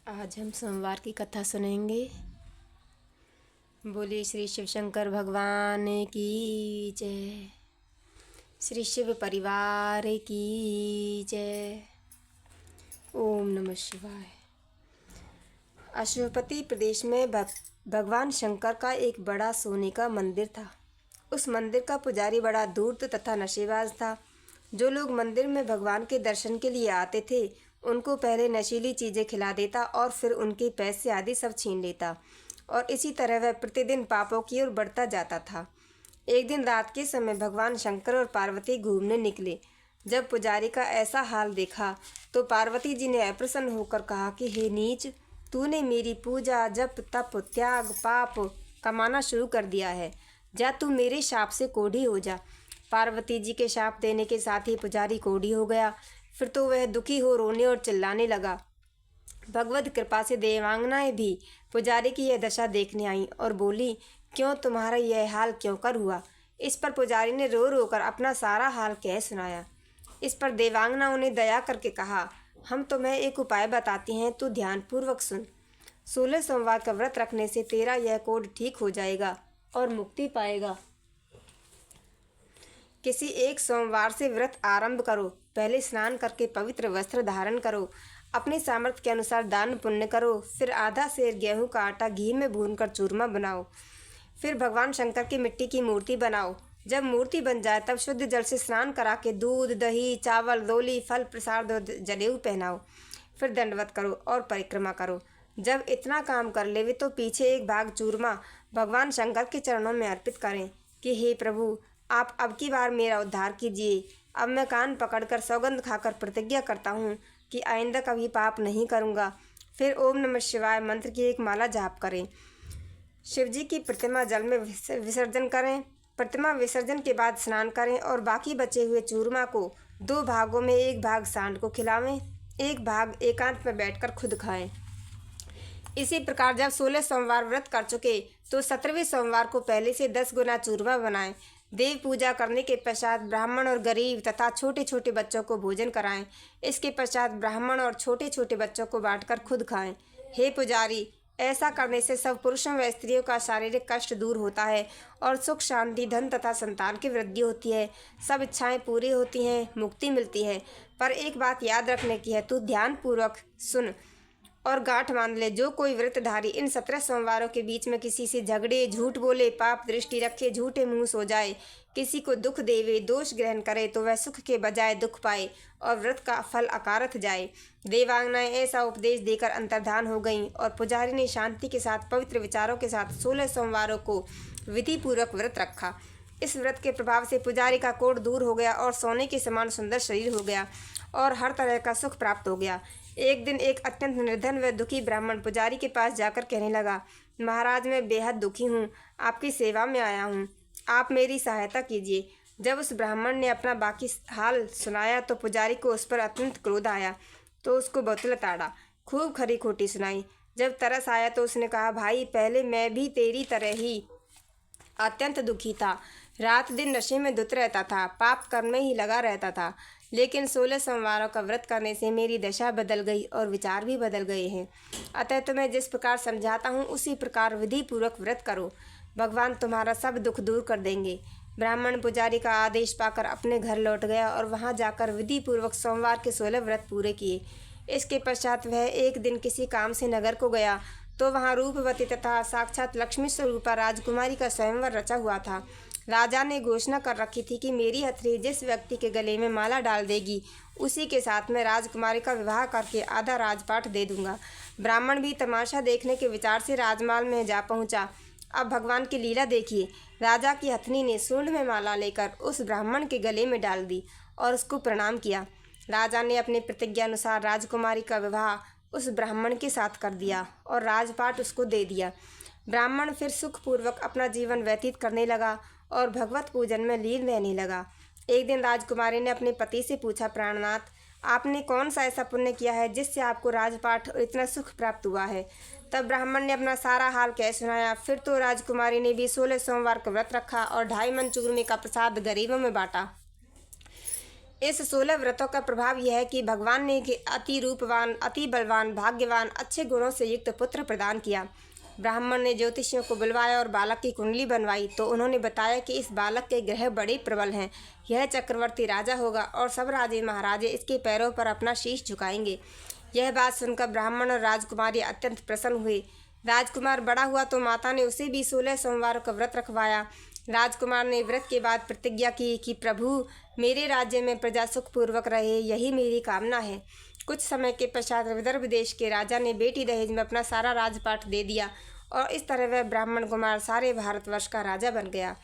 आज हम सोमवार की कथा सुनेंगे। बोलिए श्री शिव शंकर भगवान की जय। श्री शिव परिवार की जय। ओम नमः शिवाय। अशुभपति प्रदेश में भगवान शंकर का एक बड़ा सोने का मंदिर था। उस मंदिर का पुजारी बड़ा धूर्त तथा नशेबाज था। जो लोग मंदिर में भगवान के दर्शन के लिए आते थे उनको पहले नशीली चीज़ें खिला देता और फिर उनके पैसे आदि सब छीन लेता, और इसी तरह वह प्रतिदिन पापों की ओर बढ़ता जाता था। एक दिन रात के समय भगवान शंकर और पार्वती घूमने निकले। जब पुजारी का ऐसा हाल देखा तो पार्वती जी ने अप्रसन्न होकर कहा कि हे नीच, तूने मेरी पूजा जप तप त्याग पाप कमाना शुरू कर दिया है। जा तू मेरे शाप से कोढ़ी हो जा। पार्वती जी के शाप देने के साथ ही पुजारी कोढ़ी हो गया। फिर तो वह दुखी हो रोने और चिल्लाने लगा। भगवत कृपा से देवांगनाएं भी पुजारी की यह दशा देखने आईं और बोली, क्यों तुम्हारा यह हाल क्यों कर हुआ। इस पर पुजारी ने रो रो कर अपना सारा हाल कह सुनाया। इस पर देवांगनाओं ने दया करके कहा, हम तुम्हें एक उपाय बताती हैं, तू ध्यानपूर्वक सुन। 16 सोमवार का व्रत रखने से तेरा यह कोढ़ ठीक हो जाएगा और मुक्ति पाएगा। किसी एक सोमवार से व्रत आरंभ करो। पहले स्नान करके पवित्र वस्त्र धारण करो। अपने सामर्थ्य के अनुसार दान पुण्य करो। फिर आधा सेर गेहूं का आटा घी में भूनकर चूरमा बनाओ। फिर भगवान शंकर की मिट्टी की मूर्ति बनाओ। जब मूर्ति बन जाए तब शुद्ध जल से स्नान करा के दूध दही चावल रोली फल प्रसाद और जनेऊ पहनाओ। फिर दंडवत करो और परिक्रमा करो। जब इतना काम कर लेवे तो पीछे एक भाग चूरमा भगवान शंकर के चरणों में अर्पित करें कि हे प्रभु, आप अब की बार मेरा उद्धार कीजिए। अब मैं कान पकड़कर सौगंध खाकर प्रतिज्ञा करता हूँ कि आइंदा कभी पाप नहीं करूँगा। फिर ओम नमः शिवाय मंत्र की एक माला जाप करें। शिवजी की प्रतिमा जल में विसर्जन करें। प्रतिमा विसर्जन के बाद स्नान करें और बाकी बचे हुए चूरमा को 2 भागों में एक भाग सांड को खिलावें, एक भाग एकांत में बैठकर खुद खाएं। इसी प्रकार जब 16 सोमवार व्रत कर चुके तो 17वें सोमवार को पहले से 10 गुना चूरमा बनाएं। देव पूजा करने के पश्चात ब्राह्मण और गरीब तथा छोटे छोटे बच्चों को भोजन कराएं। इसके पश्चात ब्राह्मण और छोटे छोटे बच्चों को बांटकर खुद खाएं। हे पुजारी, ऐसा करने से सब पुरुषों व स्त्रियों का शारीरिक कष्ट दूर होता है और सुख शांति धन तथा संतान की वृद्धि होती है। सब इच्छाएं पूरी होती हैं, मुक्ति मिलती है। पर एक बात याद रखने की है, तू ध्यानपूर्वक सुन और गांठ बांध ले। जो कोई व्रतधारी इन 17 सोमवारों के बीच में किसी से झगड़े, झूठ बोले, पाप दृष्टि रखे, झूठे मुंह सो जाए, किसी को दुख देवे, दोष ग्रहण करे तो वह सुख के बजाय दुख पाए और व्रत का फल अकारथ जाए। देवांगनाएं ऐसा उपदेश देकर अंतर्धान हो गईं और पुजारी ने शांति के साथ पवित्र विचारों के साथ 16 सोमवारों को विधि पूर्वक व्रत रखा। इस व्रत के प्रभाव से पुजारी का कोढ़ दूर हो गया और सोने के समान सुंदर शरीर हो गया और हर तरह का सुख प्राप्त हो गया। एक दिन एक अत्यंत निर्धन व दुखी ब्राह्मण पुजारी के पास जाकर कहने लगा, महाराज, मैं बेहद दुखी हूँ, आपकी सेवा में आया हूँ, आप मेरी सहायता कीजिए। जब उस ब्राह्मण ने अपना बाकी हाल सुनाया तो पुजारी को उस पर अत्यंत क्रोध आया तो उसको बहुतल ताड़ा, खूब खरी खोटी सुनाई। जब तरस आया तो उसने कहा, भाई, पहले मैं भी तेरी तरह ही अत्यंत दुखी था। रात दिन नशे में धुत रहता था, पाप कर्म में ही लगा रहता था, लेकिन 16 सोमवारों का व्रत करने से मेरी दशा बदल गई और विचार भी बदल गए हैं। अतः तुम्हें जिस प्रकार समझाता हूँ उसी प्रकार विधि पूर्वक व्रत करो। भगवान तुम्हारा सब दुख दूर कर देंगे। ब्राह्मण पुजारी का आदेश पाकर अपने घर लौट गया और वहाँ जाकर विधि पूर्वक सोमवार के 16 व्रत पूरे किए। इसके पश्चात वह एक दिन किसी काम से नगर को गया तो वहाँ रूपवती तथा साक्षात लक्ष्मी स्वरूपा राजकुमारी का स्वयंवर रचा हुआ था। राजा ने घोषणा कर रखी थी कि मेरी हथेली जिस व्यक्ति के गले में माला डाल देगी उसी के साथ मैं राजकुमारी का विवाह करके आधा राजपाट दे दूंगा। ब्राह्मण भी तमाशा देखने के विचार से राजमहल में जा पहुंचा। अब भगवान की लीला देखिए। राजा की हथनी ने सूंड में माला लेकर उस ब्राह्मण के गले में डाल दी और उसको प्रणाम किया। राजा ने अपनी प्रतिज्ञा अनुसार राजकुमारी का विवाह उस ब्राह्मण के साथ कर दिया और राजपाट उसको दे दिया। ब्राह्मण फिर सुखपूर्वक अपना जीवन व्यतीत करने लगा और भगवत पूजन में लीन रहने लगा। एक दिन राजकुमारी ने अपने पति से पूछा, प्राणनाथ, आपने कौन सा ऐसा पुण्य किया है जिससे आपको राजपाट और इतना सुख प्राप्त हुआ है। तब ब्राह्मण ने अपना सारा हाल कह सुनाया। फिर तो राजकुमारी ने भी 16 सोमवार का व्रत रखा और 2.5 मन चूरमे का प्रसाद गरीबों में बांटा। इस 16 व्रतों का प्रभाव यह है कि भगवान ने कि अति रूपवान, अति बलवान, भाग्यवान, अच्छे गुणों से युक्त पुत्र प्रदान किया। ब्राह्मण ने ज्योतिषियों को बुलवाया और बालक की कुंडली बनवाई तो उन्होंने बताया कि इस बालक के ग्रह बड़े प्रबल हैं, यह चक्रवर्ती राजा होगा और सब राजे महाराजे इसके पैरों पर अपना शीश झुकाएंगे। यह बात सुनकर ब्राह्मण और राजकुमारी अत्यंत प्रसन्न हुए। राजकुमार बड़ा हुआ तो माता ने उसे भी 16 सोमवारों का व्रत रखवाया। राजकुमार ने व्रत के बाद प्रतिज्ञा की कि प्रभु, मेरे राज्य में प्रजा सुखपूर्वक रहे, यही मेरी कामना है। कुछ समय के पश्चात विदर्भ देश के राजा ने बेटी दहेज में अपना सारा राजपाट दे दिया और इस तरह वह ब्राह्मण कुमार सारे भारतवर्ष का राजा बन गया।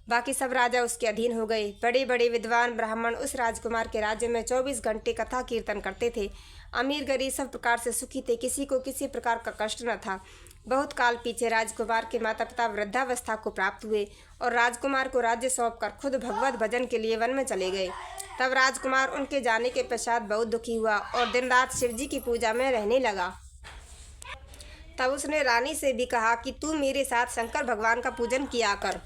बाकी सब राजा उसके अधीन हो गए। बड़े बड़े विद्वान ब्राह्मण उस राजकुमार के राज्य में 24 घंटे कथा कीर्तन करते थे। अमीर गरीब सब प्रकार से सुखी थे, किसी को किसी प्रकार का कष्ट न था। बहुत काल पीछे राजकुमार के माता पिता वृद्धावस्था को प्राप्त हुए और राजकुमार को राज्य सौंपकर खुद भगवत भजन के लिए वन में चले गए। तब राजकुमार उनके जाने के पश्चात बहुत दुखी हुआ और दिन रात शिव जी की पूजा में रहने लगा। तब उसने रानी से भी कहा कि तू मेरे साथ शंकर भगवान का पूजन किया कर।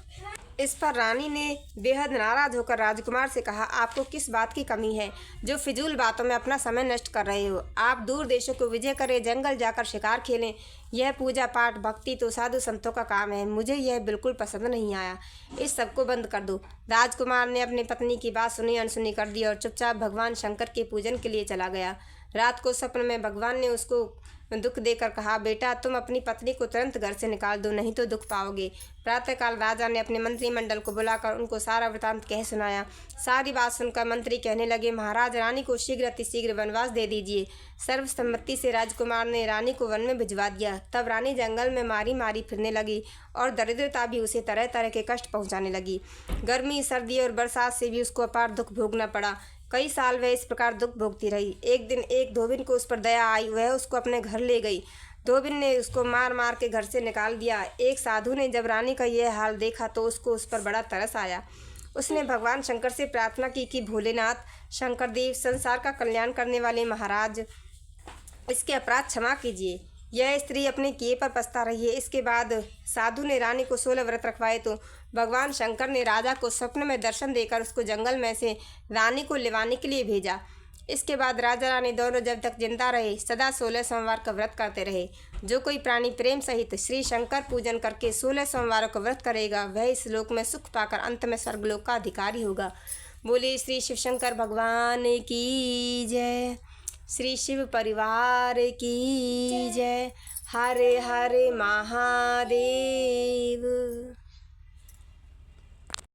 इस पर रानी ने बेहद नाराज होकर राजकुमार से कहा, आपको किस बात की कमी है जो फिजूल बातों में अपना समय नष्ट कर रहे हो? आप दूर देशों को विजय करें, जंगल जाकर शिकार खेलें। यह पूजा पाठ भक्ति तो साधु संतों का काम है, मुझे यह बिल्कुल पसंद नहीं आया। इस सबको बंद कर दो। राजकुमार ने अपनी पत्नी की बात सुनी अनसुनी कर दी और चुपचाप भगवान शंकर के पूजन के लिए चला गया। रात को स्वप्न में भगवान ने उसको दुख देकर कहा, बेटा तुम अपनी पत्नी को तुरंत घर से निकाल दो, नहीं तो दुख पाओगे। प्रातःकाल राजा ने अपने मंत्रिमंडल को बुलाकर उनको सारा वृतांत कह सुनाया। सारी बात सुनकर मंत्री कहने लगे, महाराज, रानी को शीघ्र अतिशीघ्र वनवास दे दीजिए। सर्वसम्मति से राजकुमार ने रानी को वन में भिजवा दिया। तब रानी जंगल में मारी मारी फिरने लगी और दरिद्रता भी उसे तरह तरह के कष्ट पहुँचाने लगी। गर्मी, सर्दी और बरसात से भी उसको अपार दुख भोगना पड़ा। कई साल वह इस प्रकार दुख भोगती रही। एक दिन एक धोबिन को उस पर दया आई, वह उसको अपने घर ले गई। धोबिन ने उसको मार मार के घर से निकाल दिया। एक साधु ने जब रानी का यह हाल देखा तो उसको उस पर बड़ा तरस आया। उसने भगवान शंकर से प्रार्थना की कि भोलेनाथ, शंकर देव, संसार का कल्याण करने वाले महाराज, इसके अपराध क्षमा कीजिए। यह स्त्री अपने किए पर पछता रही है। इसके बाद साधु ने रानी को 16 व्रत रखवाए तो भगवान शंकर ने राजा को स्वप्न में दर्शन देकर उसको जंगल में से रानी को लेवाने के लिए भेजा। इसके बाद राजा रानी दोनों जब तक जिंदा रहे सदा 16 सोमवार का व्रत करते रहे। जो कोई प्राणी प्रेम सहित श्री शंकर पूजन करके 16 सोमवारों का व्रत करेगा वह इस लोक में सुख पाकर अंत में स्वर्गलोक का अधिकारी होगा। बोले श्री शिव शंकर भगवान की जय। श्री शिव परिवार की जय। हरे हरे महादेव।